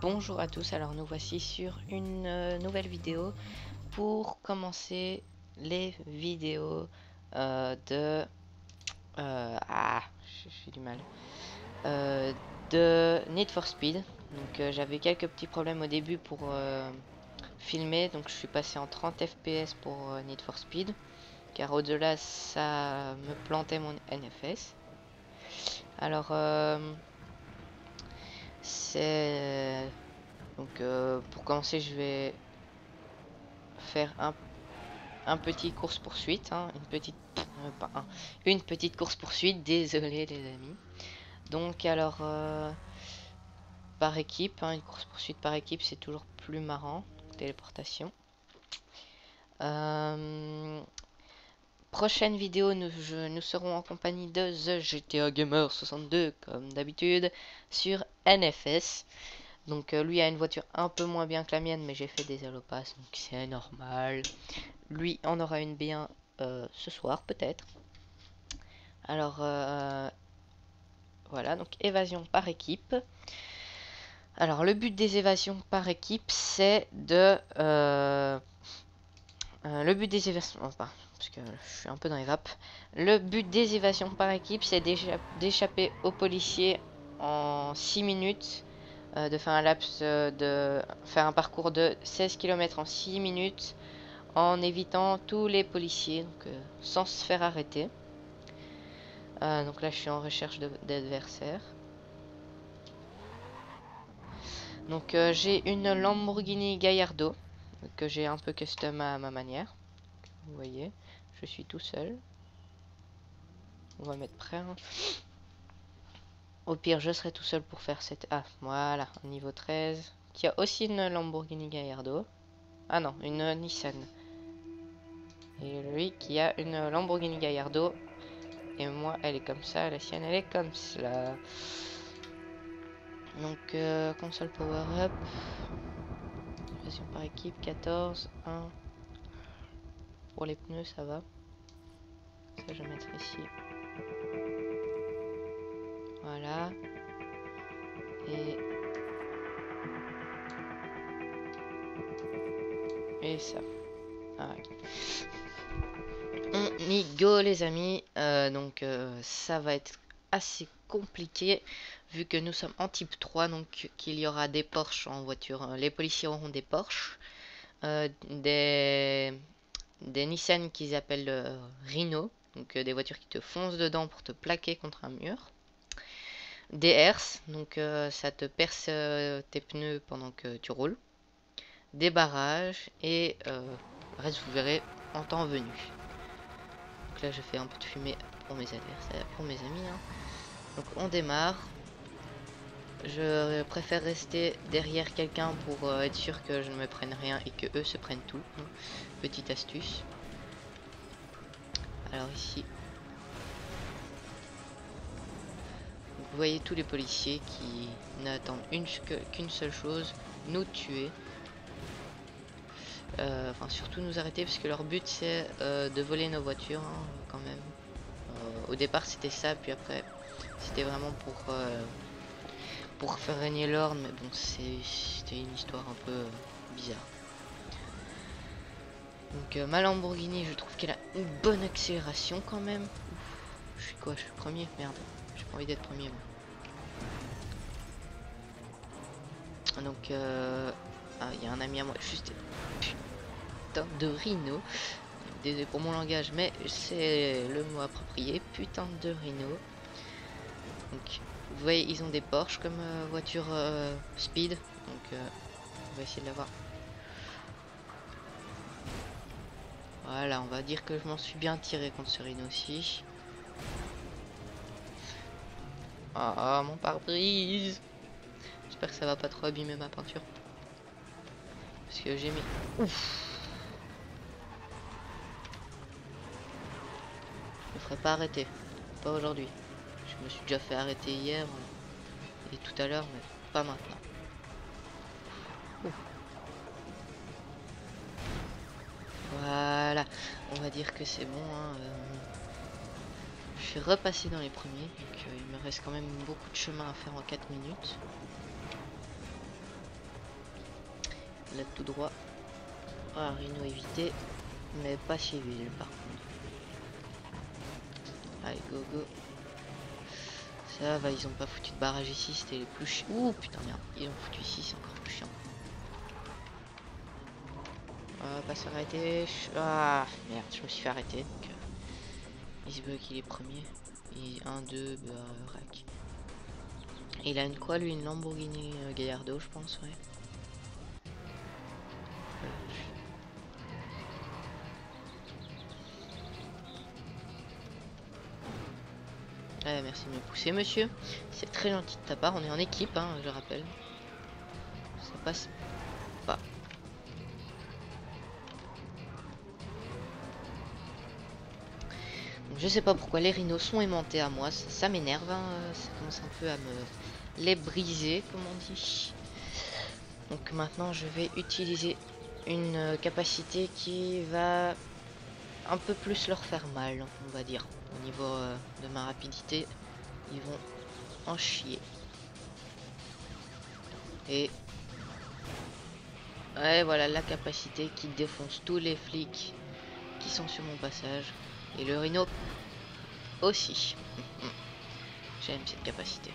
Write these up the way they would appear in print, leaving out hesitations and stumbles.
Bonjour à tous, alors nous voici sur une nouvelle vidéo pour commencer les vidéos de... j'ai du mal. De Need for Speed. Donc j'avais quelques petits problèmes au début pour filmer, donc je suis passé en 30 fps pour Need for Speed. Car au-delà ça me plantait mon NFS. Alors c'est... Donc pour commencer je vais faire un petit course-poursuite, hein, une petite course-poursuite, désolé les amis. Donc alors, par équipe, hein, une course-poursuite par équipe, c'est toujours plus marrant. Téléportation. Prochaine vidéo, nous serons en compagnie de The GTA Gamer 62, comme d'habitude, sur NFS. Donc lui a une voiture un peu moins bien que la mienne, mais j'ai fait des allopasses, donc c'est normal. Lui en aura une bien ce soir, peut-être. Alors, voilà, donc évasion par équipe. Alors, le but des évasions par équipe, c'est de... le but des évasions... Oh, parce que je suis un peu dans les vapes. Le but des évasions par équipe, c'est d'échapper aux policiers en 6 minutes. De faire un laps de... faire un parcours de 16 km en 6 minutes. En évitant tous les policiers, donc, sans se faire arrêter. Donc là, je suis en recherche d'adversaires. Donc j'ai une Lamborghini Gallardo que j'ai un peu custom à ma manière. Vous voyez, je suis tout seul. On va mettre prêt. Hein. Au pire, je serai tout seul pour faire cette... Ah, voilà, niveau 13. Qui a aussi une Lamborghini Gallardo. Ah non, une Nissan. Et lui qui a une Lamborghini Gallardo. Et moi, elle est comme ça. La sienne, elle est comme cela. Donc, console power up. Version par équipe, 14, 1. Pour les pneus, ça va. Ça, je vais mettre ici. Voilà. Et ça. Ah, okay. On y go les amis. Donc ça va être assez compliqué vu que nous sommes en type 3, donc qu'il y aura des Porsche en voiture. Les policiers auront des Porsche, des Nissan qu'ils appellent Rhino, donc des voitures qui te foncent dedans pour te plaquer contre un mur. Des Hertz, donc ça te perce tes pneus pendant que tu roules. Des barrages et le reste vous verrez en temps venu. Donc là je fais un peu de fumée pour mes adversaires, pour mes amis. Hein. Donc on démarre. Je préfère rester derrière quelqu'un pour être sûr que je ne me prenne rien et que eux se prennent tout. Hein. Petite astuce. Alors ici. Donc, vous voyez tous les policiers qui n'attendent qu'une seule chose, nous tuer. Enfin surtout nous arrêter parce que leur but c'est de voler nos voitures hein, quand même. Au départ c'était ça, puis après c'était vraiment pour faire régner l'ordre, mais bon c'était une histoire un peu bizarre. Donc ma Lamborghini je trouve qu'elle a une bonne accélération quand même. Ouf, je suis quoi? Je suis premier? Merde, j'ai pas envie d'être premier moi. Donc ah il y a un ami à moi juste de Rhino. Désolé pour mon langage, mais c'est le mot approprié. Putain de Rhino. Donc, vous voyez, ils ont des Porsche comme voiture speed. Donc, on va essayer de l'avoir. Voilà, on va dire que je m'en suis bien tiré contre ce Rhino aussi. Ah, mon pare-brise. J'espère que ça va pas trop abîmer ma peinture. Parce que j'ai mis... Ouf. Je me ferai pas arrêter. Pas aujourd'hui. Je me suis déjà fait arrêter hier et tout à l'heure, mais pas maintenant. Ouh. Voilà, on va dire que c'est bon. Hein, je suis repassé dans les premiers, donc il me reste quand même beaucoup de chemin à faire en 4 minutes. Là tout droit. Ah, Rhino évité. Mais pas civil par contre. Allez, go go. Ça va, ils ont pas foutu de barrage ici, c'était les plus chiants. Ouh putain merde, ils ont foutu ici, c'est encore plus chiant. Pas s'arrêter. Ah merde, je me suis fait arrêter. Donc, Isbug il est premier. Et 1, 2, bah, rack. Il a une quoi lui? Une Lamborghini Gallardo, je pense, ouais. Merci de me pousser, monsieur. C'est très gentil de ta part. On est en équipe, hein, je rappelle. Ça passe pas. Donc, je sais pas pourquoi les rhinos sont aimantés à moi. Ça m'énerve. Hein. Ça commence un peu à me les briser, comme on dit. Donc maintenant, je vais utiliser une capacité qui va un peu plus leur faire mal, on va dire. Au niveau de ma rapidité, ils vont en chier. Et ouais, voilà la capacité qui défonce tous les flics qui sont sur mon passage. Et le rhino aussi. J'aime cette capacité.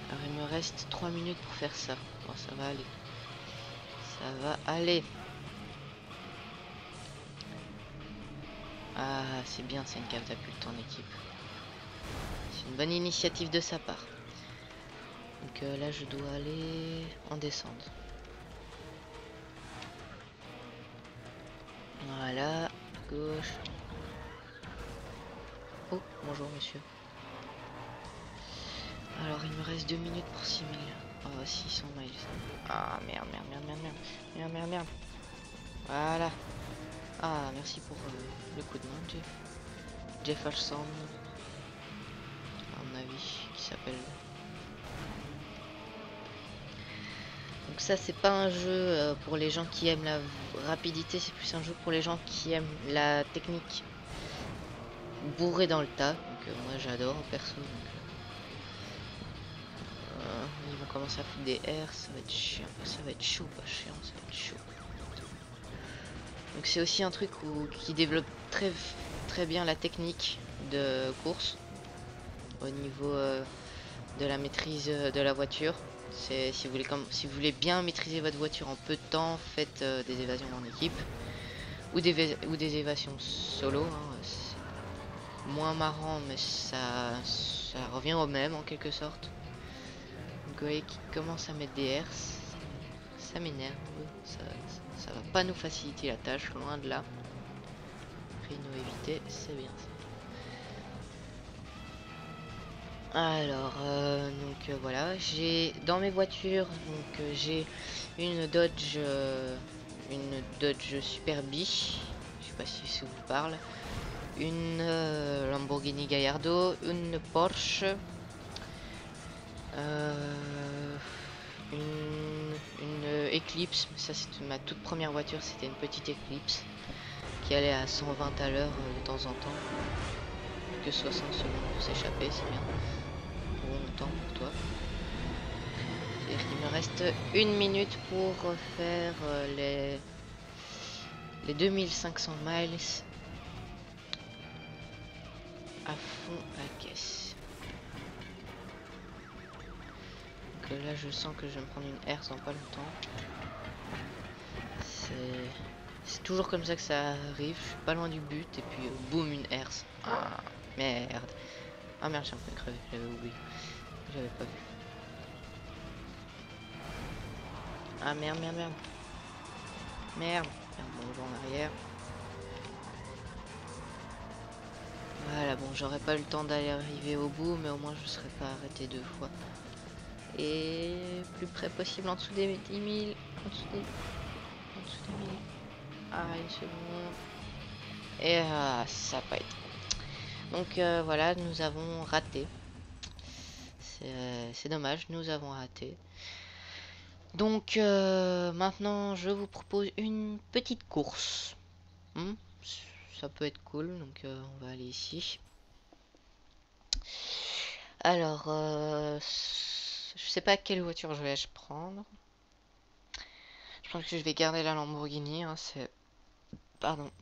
Alors il me reste 3 minutes pour faire ça. Bon, ça va aller. Ça va aller. Ah, c'est bien, c'est une catapulte en équipe. C'est une bonne initiative de sa part. Donc là, je dois aller en descente. Voilà, à gauche. Oh, bonjour monsieur. Alors, il me reste 2 minutes pour 6000. Oh, 600 miles. Ah, merde, merde, merde, merde, merde. Merde, merde, merde. Voilà. Ah, merci pour le coup de main, Jeff. Jefferson. À mon avis, qui s'appelle. Donc ça, c'est pas un jeu pour les gens qui aiment la rapidité, c'est plus un jeu pour les gens qui aiment la technique bourré dans le tas. Donc moi j'adore perso. Donc, ils vont commencer à foutre des airs, ça va être chiant, ça va être chaud, pas chiant, ça va être chaud. Donc c'est aussi un truc qui développe très bien la technique de course au niveau de la maîtrise de la voiture. C'est si vous voulez bien maîtriser votre voiture en peu de temps, faites des évasions en équipe ou des évasions solo. Hein. C'est moins marrant, mais ça revient au même en quelque sorte. Donc vous voyez qui commence à mettre des airs, ça m'énerve. Ça va pas nous faciliter la tâche, loin de là. Rhino évité, c'est bien ça. Alors, voilà, j'ai dans mes voitures, donc j'ai une Dodge Super B, je sais pas si ça vous parle, une Lamborghini Gallardo, une Porsche, une Eclipse. Ça c'est ma toute première voiture, c'était une petite Eclipse qui allait à 120 à l'heure de temps en temps, que 60 secondes pour s'échapper, c'est bien. Longtemps pour toi. Il me reste 1 minute pour faire les 2500 miles à fond la caisse. Donc là je sens que je vais me prendre une herse dans pas longtemps. C'est toujours comme ça que ça arrive, je suis pas loin du but et puis boum, une herse. Ah merde. Ah merde, j'ai un peu crevé, j'avais oublié. J'avais pas vu. Ah merde, merde, merde. Merde. Bon, on va en arrière. Voilà, bon, j'aurais pas eu le temps d'aller arriver au bout, mais au moins je serais pas arrêté 2 fois. Et plus près possible, en dessous des 10 000. En dessous des 1000. Ah, une seconde. Et ça n'a pas été. Donc voilà, nous avons raté. C'est dommage, nous avons raté. Donc maintenant, je vous propose une petite course. Ça peut être cool, donc on va aller ici. Alors, Je sais pas quelle voiture je vais prendre. Je pense que je vais garder la Lamborghini, hein, c'est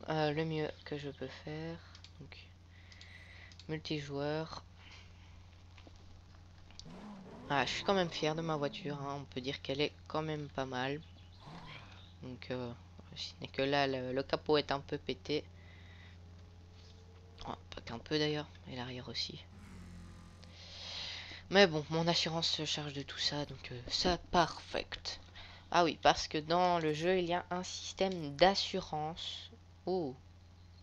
le mieux que je peux faire. Donc, multijoueur. Ah, je suis quand même fier de ma voiture, hein. On peut dire qu'elle est quand même pas mal. Donc, ce n'est que là, le capot est un peu pété. Oh, pas qu'un peu d'ailleurs, et l'arrière aussi. Mais bon, mon assurance se charge de tout ça, donc ça, parfait. Ah oui, parce que dans le jeu, il y a un système d'assurance. Oh,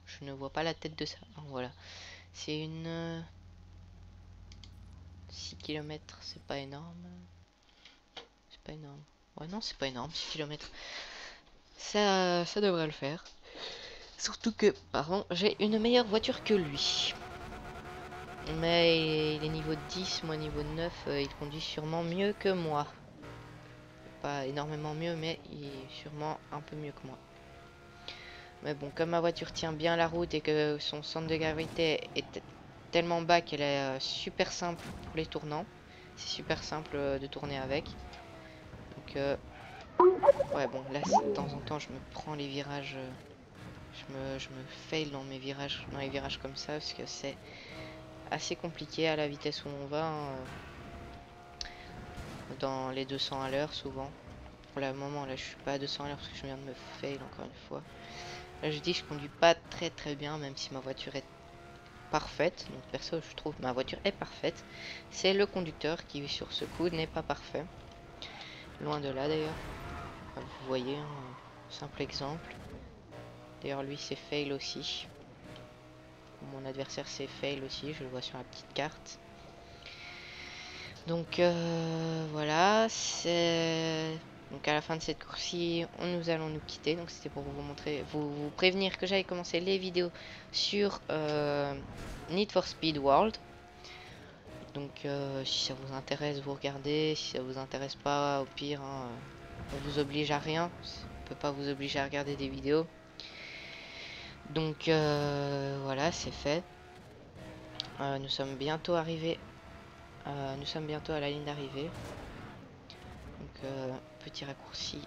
je ne vois pas la tête de ça. Oh, voilà, c'est une 6 km, c'est pas énorme. C'est pas énorme. Ouais, non, c'est pas énorme, 6 km. Ça devrait le faire. Surtout que, pardon, j'ai une meilleure voiture que lui. Mais il est niveau 10, moi niveau 9, il conduit sûrement mieux que moi. Pas énormément mieux, mais il est sûrement un peu mieux que moi. Mais bon, comme ma voiture tient bien la route et que son centre de gravité est tellement bas qu'elle est super simple pour les tournants. C'est super simple de tourner avec. Donc, ouais, bon, là, de temps en temps, je me prends les virages. Je me fail dans mes virages, dans les virages comme ça, parce que c'est assez compliqué à la vitesse où on va. Hein, dans les 200 à l'heure, souvent. Pour le moment, là, je suis pas à 200 à l'heure parce que je viens de me fail encore une fois. Là, je dis que je conduis pas très bien, même si ma voiture est parfaite. Donc perso, je trouve que ma voiture est parfaite. C'est le conducteur qui, sur ce coup, n'est pas parfait. Loin de là, d'ailleurs. Enfin, vous voyez, un simple exemple. D'ailleurs, lui, c'est fail aussi. Mon adversaire, c'est fail aussi. Je le vois sur la petite carte. Donc, voilà. C'est... Donc à la fin de cette course-ci, nous allons nous quitter. Donc c'était pour vous montrer, vous prévenir que j'avais commencé les vidéos sur Need for Speed World. Donc si ça vous intéresse, vous regardez. Si ça vous intéresse pas, au pire, hein, on vous oblige à rien. On peut pas vous obliger à regarder des vidéos. Donc voilà, c'est fait. Nous sommes bientôt arrivés. Nous sommes bientôt à la ligne d'arrivée. Donc petit raccourci.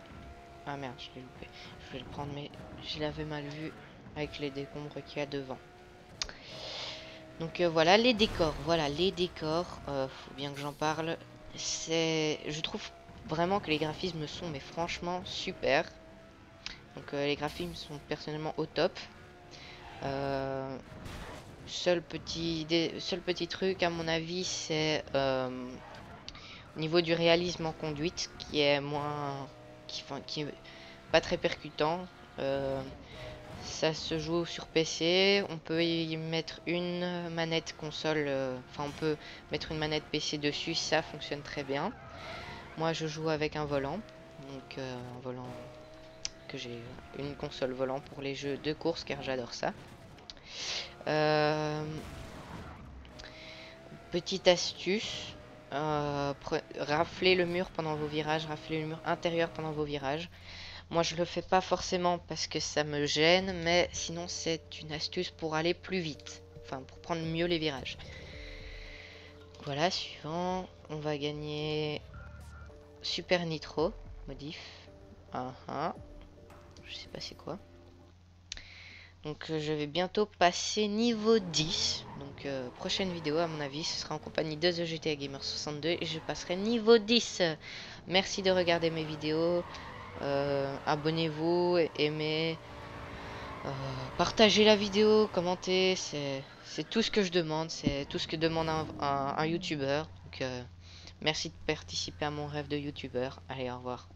Ah merde, je l'ai loupé. Je vais le prendre, mais je l'avais mal vu avec les décombres qu'il y a devant. Donc voilà les décors. Voilà les décors. Faut bien que j'en parle. Je trouve vraiment que les graphismes sont, mais franchement, super. Donc les graphismes sont personnellement au top. Seul petit truc à mon avis, c'est au niveau du réalisme en conduite, qui est moins, qui est pas très percutant. Ça se joue sur PC. On peut y mettre une manette console. Enfin, on peut mettre une manette PC dessus. Ça fonctionne très bien. Moi, je joue avec un volant. Donc, un volant que j'ai une console volant pour les jeux de course car j'adore ça. Petite astuce. Rafler le mur pendant vos virages. Rafler le mur intérieur pendant vos virages. Moi, je le fais pas forcément parce que ça me gêne, mais sinon, c'est une astuce pour aller plus vite. Enfin, pour prendre mieux les virages. Voilà, suivant. On va gagner Super Nitro. Modif. Je sais pas c'est quoi. Donc, je vais bientôt passer niveau 10. Donc, prochaine vidéo, à mon avis, ce sera en compagnie de The GTA Gamer 62. Et je passerai niveau 10. Merci de regarder mes vidéos. Abonnez-vous, aimez, partagez la vidéo, commentez, c'est tout ce que je demande, c'est tout ce que demande un youtubeur. Donc merci de participer à mon rêve de youtubeur. Allez, au revoir.